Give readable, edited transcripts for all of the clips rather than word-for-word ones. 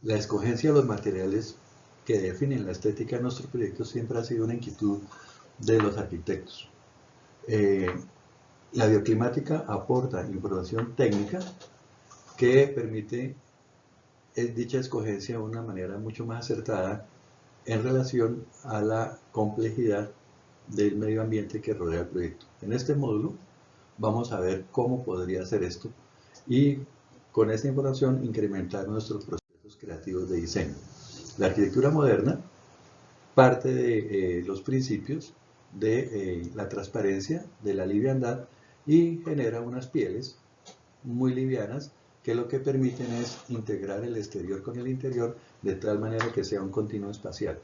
La escogencia de los materiales que definen la estética de nuestro proyecto siempre ha sido una inquietud de los arquitectos. La bioclimática aporta información técnica que permite dicha escogencia de una manera mucho más acertada en relación a la complejidad del medio ambiente que rodea el proyecto. En este módulo vamos a ver cómo podría hacer esto y con esta información incrementar nuestros procesos creativos de diseño. La arquitectura moderna parte de los principios de la transparencia, de la liviandad y genera unas pieles muy livianas que lo que permiten es integrar el exterior con el interior de tal manera que sea un continuo espacial.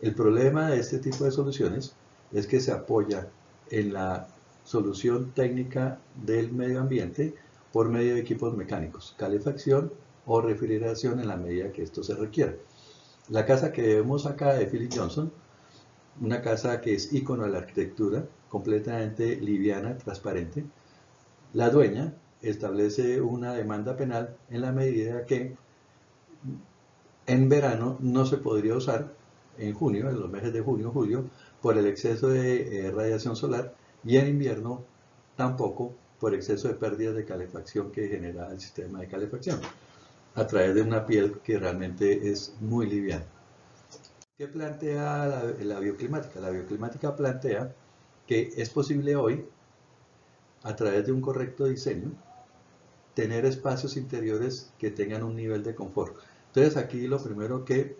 El problema de este tipo de soluciones es que se apoya en la solución técnica del medio ambiente por medio de equipos mecánicos, calefacción o refrigeración en la medida que esto se requiera. La casa que vemos acá de Philip Johnson, una casa que es ícono de la arquitectura, completamente liviana, transparente, la dueña establece una demanda penal en la medida que en verano no se podría usar en junio, en los meses de junio, julio, por el exceso de radiación solar y en invierno tampoco por exceso de pérdidas de calefacción que genera el sistema de calefacción a través de una piel que realmente es muy liviana. ¿Qué plantea la bioclimática? La bioclimática plantea que es posible hoy, a través de un correcto diseño, tener espacios interiores que tengan un nivel de confort. Entonces aquí lo primero que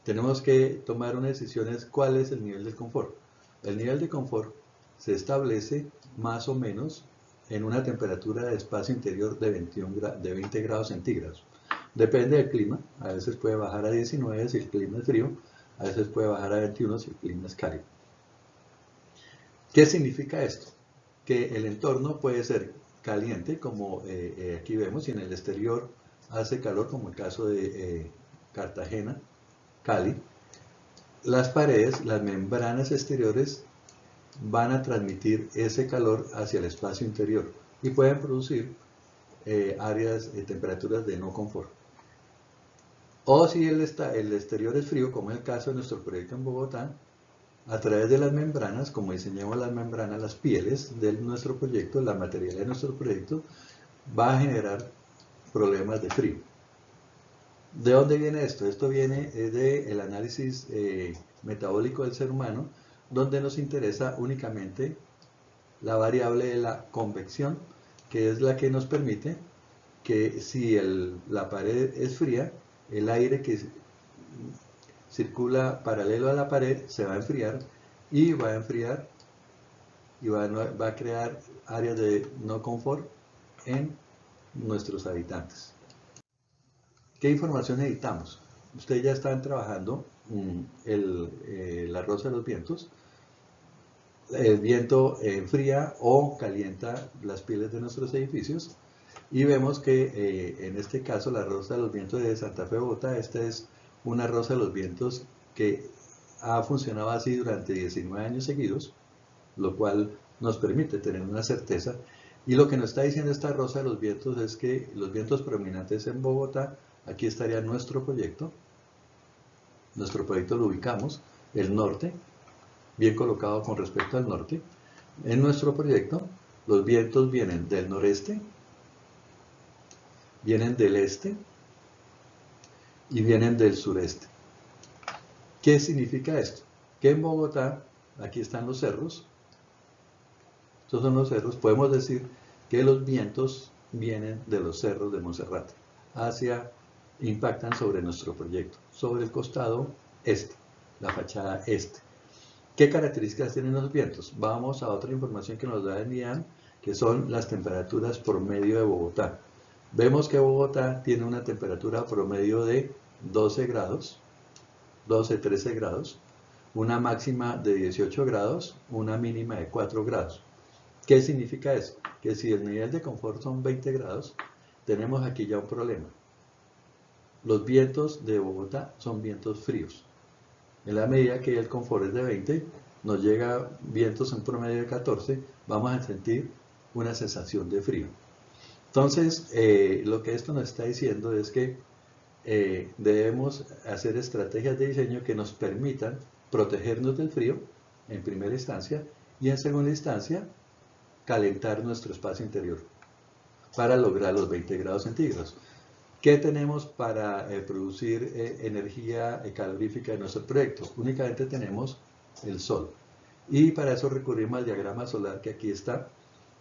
tenemos que tomar una decisión es cuál es el nivel de confort. El nivel de confort se establece más o menos en una temperatura de espacio interior de 20 grados centígrados. Depende del clima, a veces puede bajar a 19 si el clima es frío, a veces puede bajar a 21 si el clima es cálido. ¿Qué significa esto? Que el entorno puede ser caliente, como aquí vemos, y en el exterior hace calor, como el caso de Cartagena, Cali. Las paredes, las membranas exteriores van a transmitir ese calor hacia el espacio interior y pueden producir áreas, temperaturas de no confort. O si el exterior es frío, como es el caso de nuestro proyecto en Bogotá, a través de las membranas, como diseñamos las membranas, las pieles de nuestro proyecto, la materialidad de nuestro proyecto, va a generar problemas de frío. ¿De dónde viene esto? Esto viene del análisis metabólico del ser humano, donde nos interesa únicamente la variable de la convección, que es la que nos permite que si la pared es fría, el aire que circula paralelo a la pared se va a enfriar y va a crear áreas de no confort en nuestros habitantes. ¿Qué información necesitamos? Ustedes ya están trabajando la rosa de los vientos. El viento enfría o calienta las pieles de nuestros edificios y vemos que en este caso la rosa de los vientos de Santa Fe, Bogotá, esta es una rosa de los vientos que ha funcionado así durante 19 años seguidos, lo cual nos permite tener una certeza. Y lo que nos está diciendo esta rosa de los vientos es que los vientos predominantes en Bogotá, aquí estaría nuestro proyecto lo ubicamos, el norte, bien colocado con respecto al norte. En nuestro proyecto, los vientos vienen del noreste, vienen del este y vienen del sureste. ¿Qué significa esto? Que en Bogotá, aquí están los cerros, estos son los cerros, podemos decir que los vientos vienen de los cerros de Monserrate, impactan sobre nuestro proyecto, sobre el costado este, la fachada este. ¿Qué características tienen los vientos? Vamos a otra información que nos da el NIAN, que son las temperaturas promedio de Bogotá. Vemos que Bogotá tiene una temperatura promedio de 12 grados, 12-13 grados, una máxima de 18 grados, una mínima de 4 grados. ¿Qué significa eso? Que si el nivel de confort son 20 grados, tenemos aquí ya un problema. Los vientos de Bogotá son vientos fríos. En la medida que el confort es de 20, nos llega vientos en promedio de 14, vamos a sentir una sensación de frío. Entonces, lo que esto nos está diciendo es que debemos hacer estrategias de diseño que nos permitan protegernos del frío, en primera instancia, y en segunda instancia, calentar nuestro espacio interior para lograr los 20 grados centígrados. ¿Qué tenemos para producir energía calorífica en nuestro proyecto? Únicamente tenemos el sol. Y para eso recurrimos al diagrama solar que aquí está,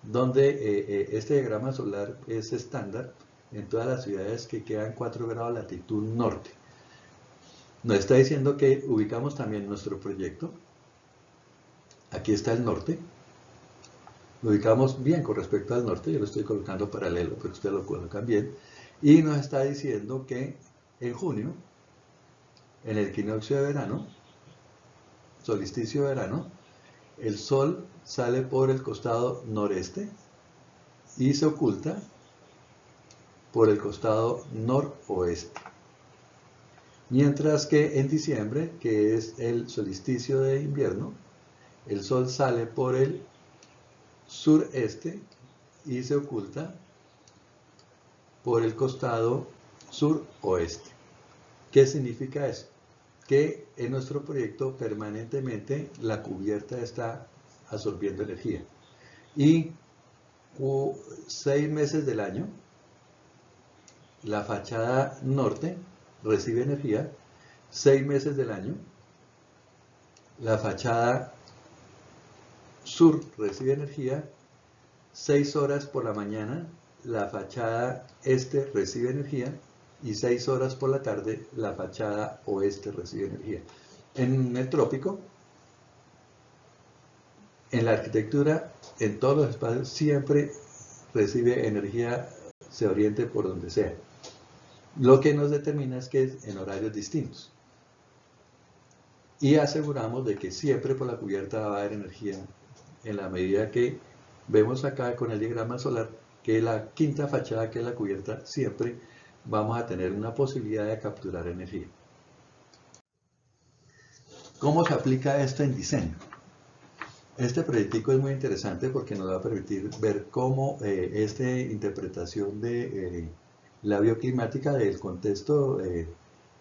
donde este diagrama solar es estándar en todas las ciudades que quedan 4 grados latitud norte. Nos está diciendo que ubicamos también nuestro proyecto. Aquí está el norte. Lo ubicamos bien con respecto al norte, yo lo estoy colocando paralelo, pero ustedes lo colocan bien. Y nos está diciendo que en junio, en el equinoccio de verano, solsticio de verano, el sol sale por el costado noreste y se oculta por el costado noroeste. Mientras que en diciembre, que es el solsticio de invierno, el sol sale por el sureste y se oculta por el costado suroeste. ¿Qué significa eso? Que en nuestro proyecto permanentemente la cubierta está absorbiendo energía. Y 6 meses del año, la fachada norte recibe energía. 6 meses del año, la fachada sur recibe energía. 6 horas por la mañana, la fachada este recibe energía. Y 6 horas por la tarde, la fachada oeste recibe energía. En el trópico, en la arquitectura, en todos los espacios, siempre recibe energía, se oriente por donde sea. Lo que nos determina es que es en horarios distintos. Y aseguramos de que siempre por la cubierta va a haber energía, en la medida que vemos acá con el diagrama solar, que la quinta fachada, que es la cubierta, siempre vamos a tener una posibilidad de capturar energía. ¿Cómo se aplica esto en diseño? Este proyectico es muy interesante porque nos va a permitir ver cómo esta interpretación de la bioclimática del contexto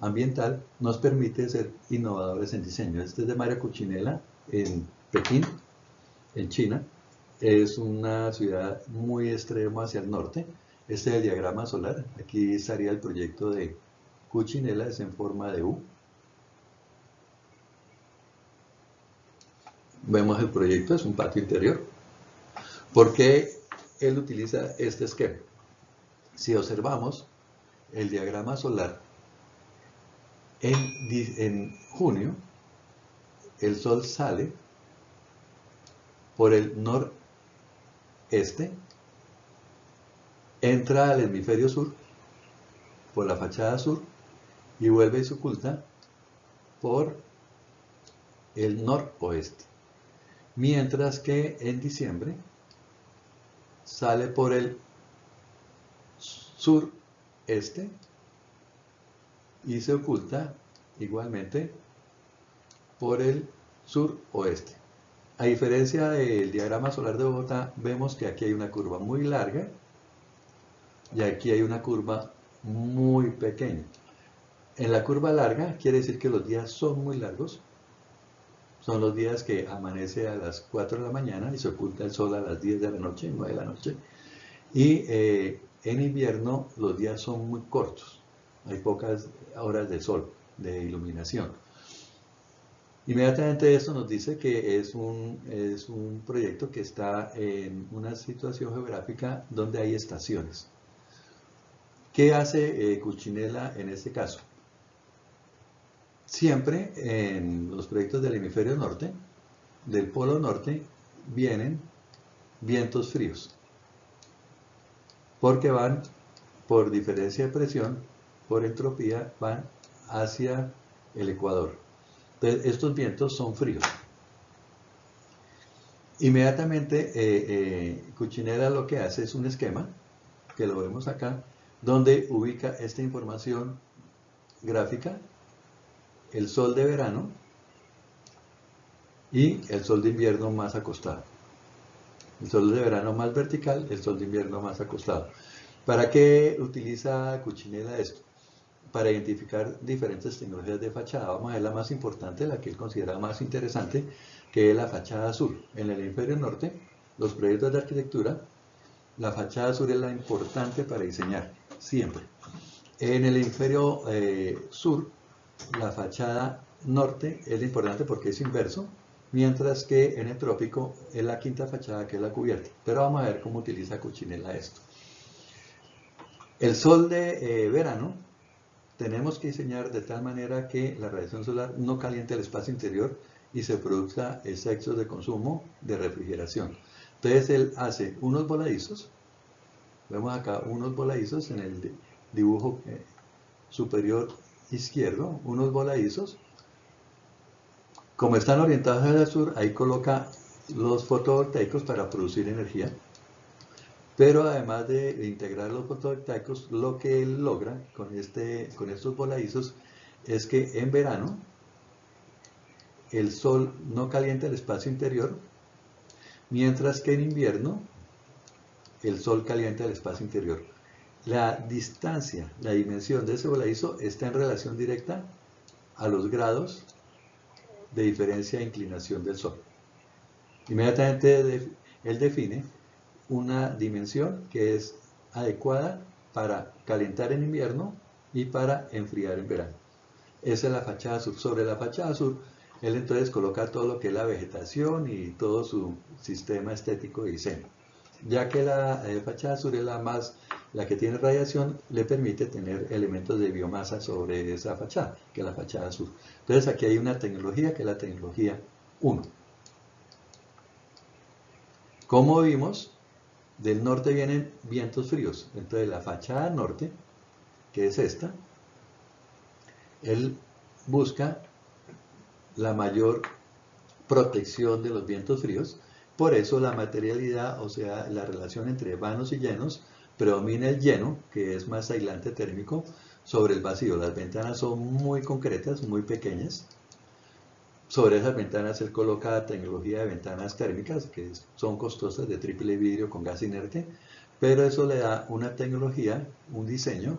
ambiental nos permite ser innovadores en diseño. Este es de Mario Cucinella en Pekín, en China. Es una ciudad muy extrema hacia el norte. Este es el diagrama solar. Aquí estaría el proyecto de Cucinella, es en forma de U. Vemos el proyecto, es un patio interior. ¿Por qué él utiliza este esquema? Si observamos el diagrama solar, en junio, el sol sale por el noreste, entra al hemisferio sur, por la fachada sur, y vuelve y se oculta por el noroeste. Mientras que en diciembre sale por el sureste y se oculta igualmente por el suroeste. A diferencia del diagrama solar de Bogotá, vemos que aquí hay una curva muy larga y aquí hay una curva muy pequeña. En la curva larga quiere decir que los días son muy largos. Son los días que amanece a las 4 de la mañana y se oculta el sol a las 10 de la noche, 9 de la noche. Y en invierno los días son muy cortos. Hay pocas horas de sol, de iluminación. Inmediatamente esto nos dice que es un proyecto que está en una situación geográfica donde hay estaciones. ¿Qué hace Cucinella en este caso? Siempre en los proyectos del hemisferio norte, del polo norte, vienen vientos fríos, porque van por diferencia de presión, por entropía, van hacia el ecuador. Entonces, estos vientos son fríos. Inmediatamente, Cucinella lo que hace es un esquema, que lo vemos acá, donde ubica esta información gráfica, el sol de verano y el sol de invierno más acostado. El sol de verano más vertical, el sol de invierno más acostado. ¿Para qué utiliza Cucinella esto? para identificar diferentes tecnologías de fachada. Vamos a ver la más importante, la que él considera más interesante, que es la fachada sur. En el hemisferio norte, los proyectos de arquitectura, la fachada sur es la importante para diseñar, siempre. En el hemisferio sur, la fachada norte es la importante porque es inverso, mientras que en el trópico es la quinta fachada, que es la cubierta. Pero vamos a ver cómo utiliza Cucinella esto. El sol de verano tenemos que diseñar de tal manera que la radiación solar no caliente el espacio interior y se produzca excesos de consumo de refrigeración. Entonces él hace unos voladizos, vemos acá unos voladizos en el dibujo superior izquierdo, unos voladizos. Como están orientados hacia el sur, ahí coloca los fotovoltaicos para producir energía. Pero además de integrar los fotovoltaicos, lo que él logra con estos voladizos es que en verano el sol no calienta el espacio interior, mientras que en invierno el sol calienta el espacio interior. La distancia, la dimensión de ese voladizo está en relación directa a los grados de diferencia de inclinación del sol. Inmediatamente él define una dimensión que es adecuada para calentar en invierno y para enfriar en verano. Esa es la fachada sur. Sobre la fachada sur, él entonces coloca todo lo que es la vegetación y todo su sistema estético de diseño. Ya que la fachada sur es la que tiene radiación, le permite tener elementos de biomasa sobre esa fachada, que es la fachada sur. Entonces aquí hay una tecnología que es la tecnología 1. Como vimos, del norte vienen vientos fríos. Entonces la fachada norte, que es esta, él busca la mayor protección de los vientos fríos. Por eso la materialidad, o sea, la relación entre vanos y llenos, predomina el lleno, que es más aislante térmico, sobre el vacío. Las ventanas son muy concretas, muy pequeñas. Sobre esas ventanas él coloca tecnología de ventanas térmicas, que son costosas, de triple vidrio con gas inerte, pero eso le da una tecnología, un diseño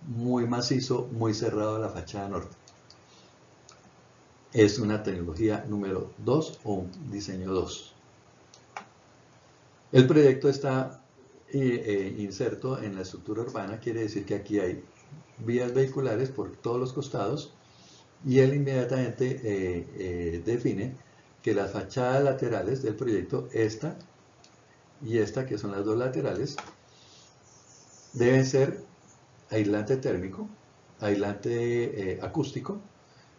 muy macizo, muy cerrado a la fachada norte. Es una tecnología número 2 o un diseño 2. El proyecto está inserto en la estructura urbana, quiere decir que aquí hay vías vehiculares por todos los costados, y él inmediatamente define que las fachadas laterales del proyecto, esta y esta, que son las dos laterales, deben ser aislante térmico, aislante acústico,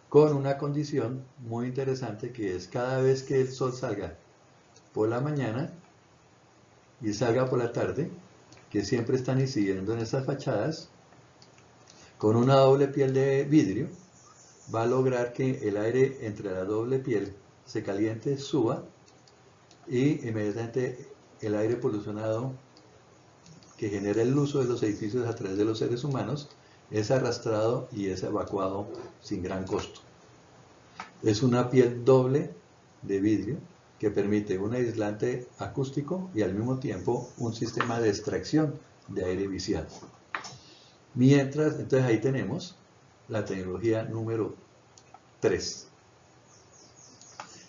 con una condición muy interesante, que es cada vez que el sol salga por la mañana y salga por la tarde, que siempre están incidiendo en estas fachadas, con una doble piel de vidrio, va a lograr que el aire entre la doble piel se caliente, suba, y inmediatamente el aire polucionado que genera el uso de los edificios a través de los seres humanos es arrastrado y es evacuado sin gran costo. Es una piel doble de vidrio que permite un aislante acústico y al mismo tiempo un sistema de extracción de aire viciado. Mientras, entonces ahí tenemos la tecnología número 3.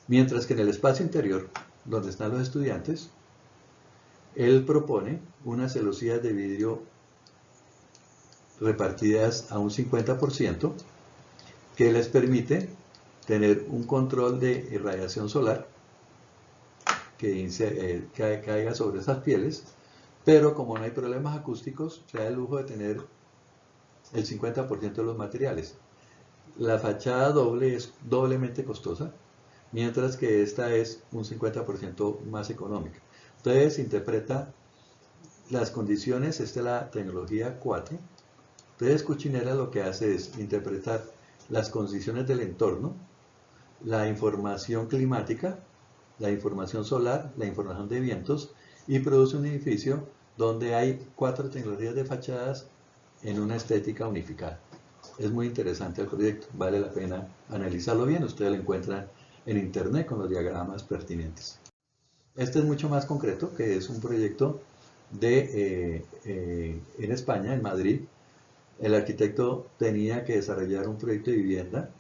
Mientras que en el espacio interior, donde están los estudiantes, él propone unas celosías de vidrio repartidas a un 50%, que les permite tener un control de irradiación solar que caiga sobre esas pieles, pero como no hay problemas acústicos, se da el lujo de tener el 50% de los materiales. La fachada doble es doblemente costosa, mientras que esta es un 50% más económica. Entonces interpreta las condiciones, esta es la tecnología 4. Entonces Cucinella lo que hace es interpretar las condiciones del entorno, la información climática, la información solar, la información de vientos, y produce un edificio donde hay 4 tecnologías de fachadas en una estética unificada. Es muy interesante el proyecto, vale la pena analizarlo bien, ustedes lo encuentran en internet con los diagramas pertinentes. Este es mucho más concreto, que es un proyecto en España, en Madrid, el arquitecto tenía que desarrollar un proyecto de vivienda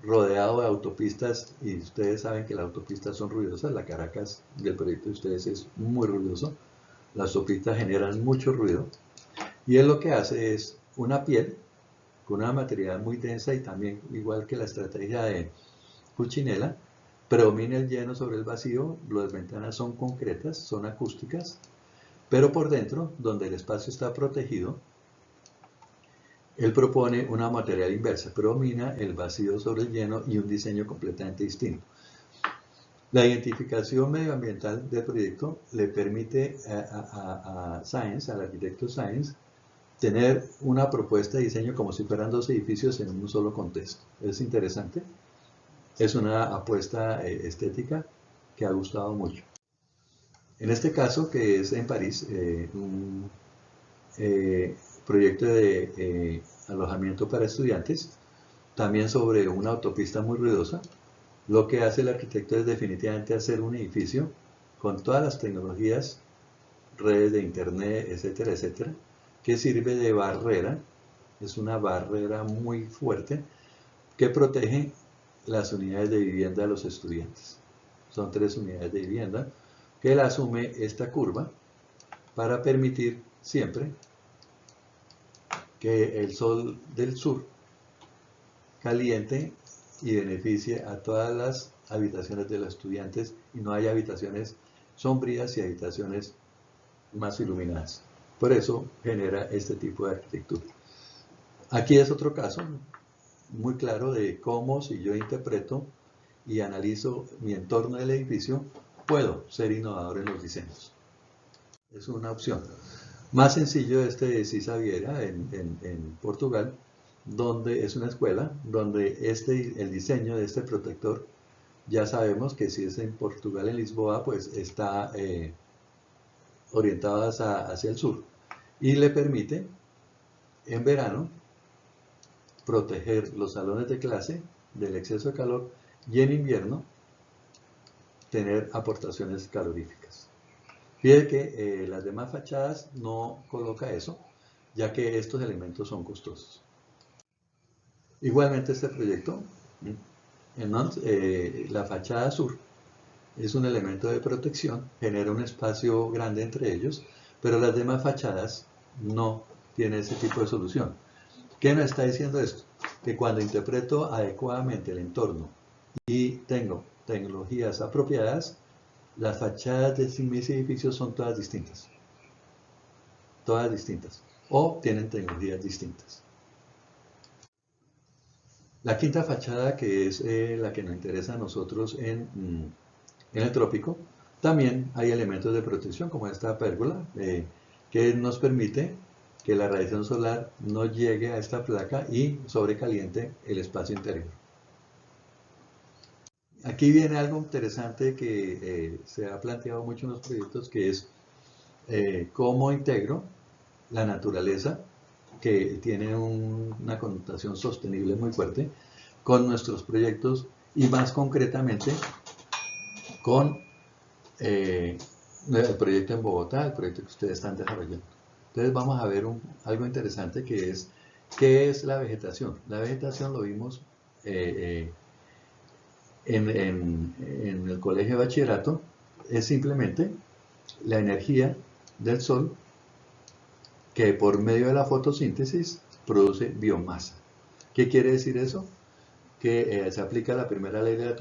rodeado de autopistas, y ustedes saben que las autopistas son ruidosas. La Caracas del proyecto de ustedes es muy ruidoso, las autopistas generan mucho ruido, y él lo que hace es una piel con una material muy densa, y también, igual que la estrategia de Cucinella, predomina el lleno sobre el vacío. Las ventanas son concretas, son acústicas, pero por dentro, donde el espacio está protegido, él propone una material inversa, predomina el vacío sobre el lleno y un diseño completamente distinto. La identificación medioambiental del proyecto le permite a Sáenz, al arquitecto Sáenz, tener una propuesta de diseño como si fueran dos edificios en un solo contexto. Es interesante, es una apuesta estética que ha gustado mucho. En este caso, que es en París, un proyecto de alojamiento para estudiantes, también sobre una autopista muy ruidosa, lo que hace el arquitecto es definitivamente hacer un edificio con todas las tecnologías, redes de internet, etcétera, etcétera, que sirve de barrera. Es una barrera muy fuerte que protege las unidades de vivienda de los estudiantes. Son 3 unidades de vivienda que él asume esta curva para permitir siempre que el sol del sur caliente y beneficie a todas las habitaciones de los estudiantes, y no hay habitaciones sombrías y habitaciones más iluminadas. Por eso genera este tipo de arquitectura. Aquí es otro caso muy claro de cómo, si yo interpreto y analizo mi entorno del edificio, puedo ser innovador en los diseños. Es una opción. Más sencillo este de Cisa Vieira en Portugal, donde es una escuela donde el diseño de este protector, ya sabemos que si es en Portugal, en Lisboa, pues está orientado hacia el sur, y le permite en verano proteger los salones de clase del exceso de calor, y en invierno tener aportaciones caloríficas. Fíjate que las demás fachadas no coloca eso, ya que estos elementos son costosos. Igualmente este proyecto, la fachada sur es un elemento de protección, genera un espacio grande entre ellos, pero las demás fachadas no tienen ese tipo de solución. ¿Qué nos está diciendo esto? Que cuando interpreto adecuadamente el entorno y tengo tecnologías apropiadas, las fachadas de mis edificios son todas distintas. Todas distintas. O tienen tecnologías distintas. La quinta fachada, que es la que nos interesa a nosotros en el trópico, también hay elementos de protección, como esta pérgola, que nos permite que la radiación solar no llegue a esta placa y sobrecaliente el espacio interior. Aquí viene algo interesante que se ha planteado mucho en los proyectos, que es cómo integro la naturaleza, que tiene una connotación sostenible muy fuerte, con nuestros proyectos, y más concretamente con el proyecto en Bogotá, el proyecto que ustedes están desarrollando. Entonces vamos a ver algo interesante, que es ¿qué es la vegetación? La vegetación lo vimos en el colegio de bachillerato, es simplemente la energía del sol que por medio de la fotosíntesis produce biomasa. ¿Qué quiere decir eso? Que se aplica la primera ley de la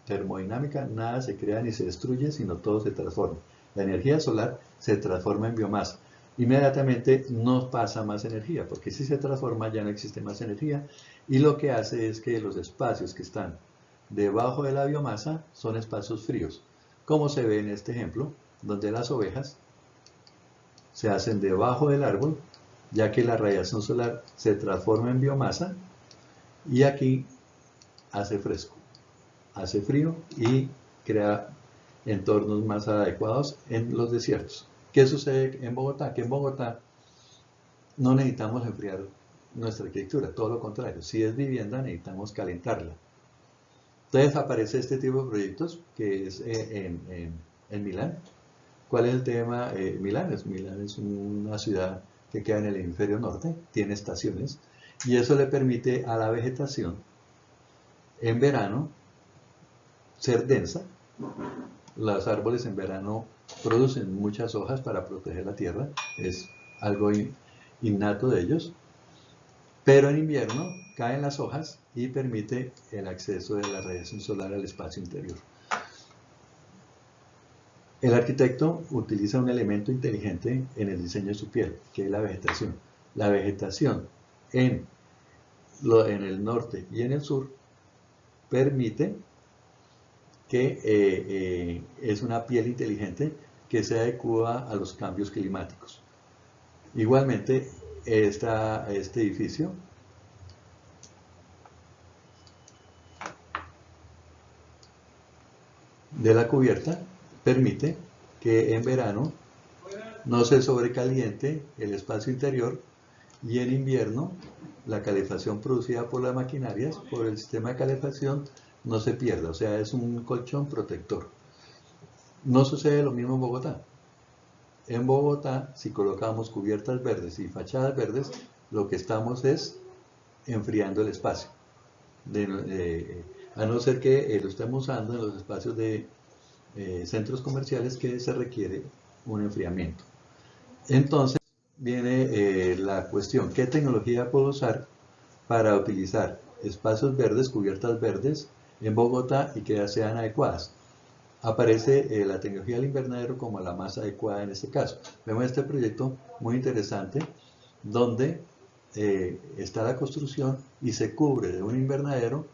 termodinámica: nada se crea ni se destruye, sino todo se transforma. La energía solar se transforma en biomasa. Inmediatamente no pasa más energía, porque si se transforma ya no existe más energía, y lo que hace es que los espacios que están debajo de la biomasa son espacios fríos, como se ve en este ejemplo, donde las ovejas se hacen debajo del árbol, ya que la radiación solar se transforma en biomasa, y aquí hace fresco, hace frío y crea entornos más adecuados en los desiertos. ¿Qué sucede en Bogotá? Que en Bogotá no necesitamos enfriar nuestra arquitectura, todo lo contrario. Si es vivienda, necesitamos calentarla. Entonces aparece este tipo de proyectos, que es en Milán. ¿Cuál es el tema? Milán es una ciudad que queda en el hemisferio norte, tiene estaciones, y eso le permite a la vegetación en verano ser densa. Los árboles en verano producen muchas hojas para proteger la tierra, es algo innato de ellos, pero en invierno caen las hojas y permite el acceso de la radiación solar al espacio interior. El arquitecto utiliza un elemento inteligente en el diseño de su piel, que es la vegetación. La vegetación en el norte y en el sur permite que es una piel inteligente que se adecua a los cambios climáticos. Igualmente, este edificio de la cubierta permite que en verano no se sobrecaliente el espacio interior y en invierno la calefacción producida por las maquinarias, por el sistema de calefacción, no se pierda, o sea, es un colchón protector. No sucede lo mismo en Bogotá. En Bogotá, si colocamos cubiertas verdes y fachadas verdes, lo que estamos es enfriando el espacio, a no ser que lo estemos usando en los espacios de centros comerciales que se requiere un enfriamiento. Entonces viene la cuestión, ¿qué tecnología puedo usar para utilizar espacios verdes, cubiertas verdes en Bogotá y que sean adecuadas? Aparece la tecnología del invernadero como la más adecuada en este caso. Vemos este proyecto muy interesante donde está la construcción y se cubre de un invernadero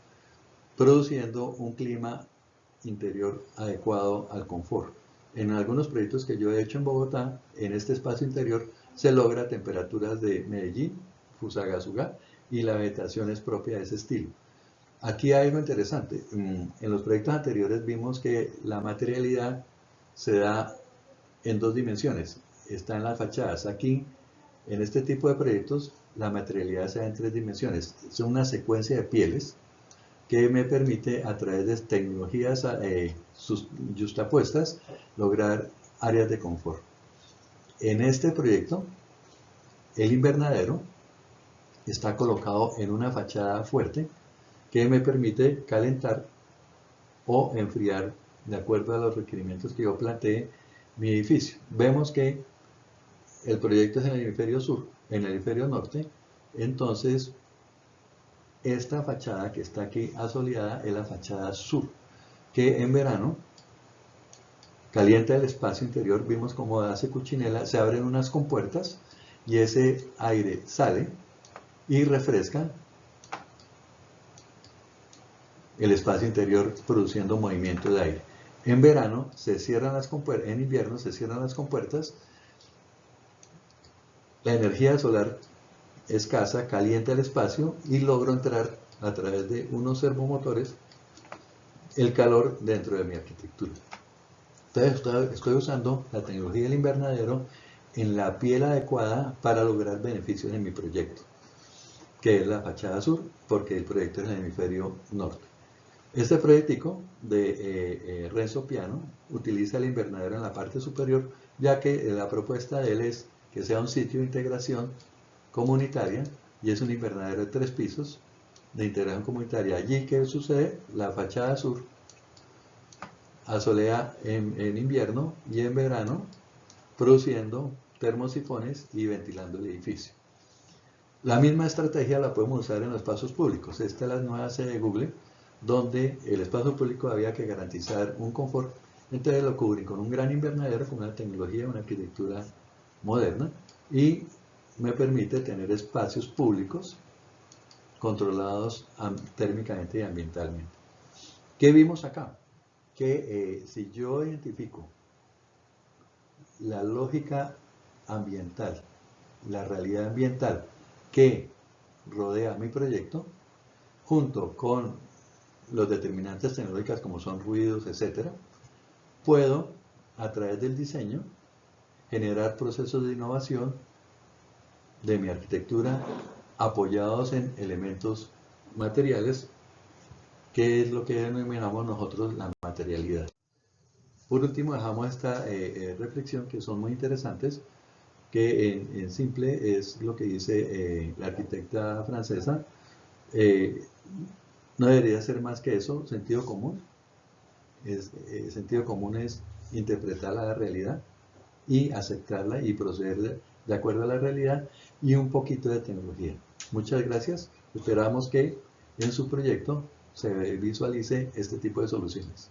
produciendo un clima interior adecuado al confort. En algunos proyectos que yo he hecho en Bogotá, en este espacio interior se logra temperaturas de Medellín, Fusagasugá, y la vegetación es propia de ese estilo. Aquí hay algo interesante. En los proyectos anteriores vimos que la materialidad se da en dos dimensiones. Está en las fachadas. Aquí, en este tipo de proyectos, la materialidad se da en tres dimensiones. Es una secuencia de pieles que me permite, a través de tecnologías justapuestas, lograr áreas de confort. En este proyecto, el invernadero está colocado en una fachada fuerte que me permite calentar o enfriar de acuerdo a los requerimientos que yo planteé mi edificio. Vemos que el proyecto es en el hemisferio sur, en el hemisferio norte, entonces esta fachada que está aquí asoleada es la fachada sur, que en verano calienta el espacio interior. Vimos cómo hace Cuchinella, se abren unas compuertas y ese aire sale y refresca el espacio interior produciendo movimiento de aire. En verano se cierran las compuertas, en invierno se cierran las compuertas, la energía solar escasa calienta el espacio y logro entrar a través de unos servomotores el calor dentro de mi arquitectura. Entonces estoy usando la tecnología del invernadero en la piel adecuada para lograr beneficios en mi proyecto, que es la fachada sur, porque el proyecto es en el hemisferio norte. Este proyectico de Renzo Piano utiliza el invernadero en la parte superior, ya que la propuesta de él es que sea un sitio de integración comunitaria y es un invernadero de 3 pisos de integración comunitaria. Allí, ¿qué sucede? La fachada sur asolea en invierno y en verano, produciendo termosifones y ventilando el edificio. La misma estrategia la podemos usar en los espacios públicos. Esta es la nueva sede de Google, donde el espacio público había que garantizar un confort. Entonces lo cubren con un gran invernadero, con una tecnología, una arquitectura moderna, y me permite tener espacios públicos controlados térmicamente y ambientalmente. ¿Qué vimos acá? Que si yo identifico la lógica ambiental, la realidad ambiental que rodea mi proyecto, junto con los determinantes tecnológicos como son ruidos, etc., puedo, a través del diseño, generar procesos de innovación de mi arquitectura apoyados en elementos materiales, que es lo que denominamos nosotros la materialidad. Por último, dejamos esta reflexión que son muy interesantes, que en simple es lo que dice la arquitecta francesa. No debería ser más que eso, sentido común. Sentido común es interpretar la realidad y aceptarla y proceder de acuerdo a la realidad, y un poquito de tecnología. Muchas gracias. Esperamos que en su proyecto se visualice este tipo de soluciones.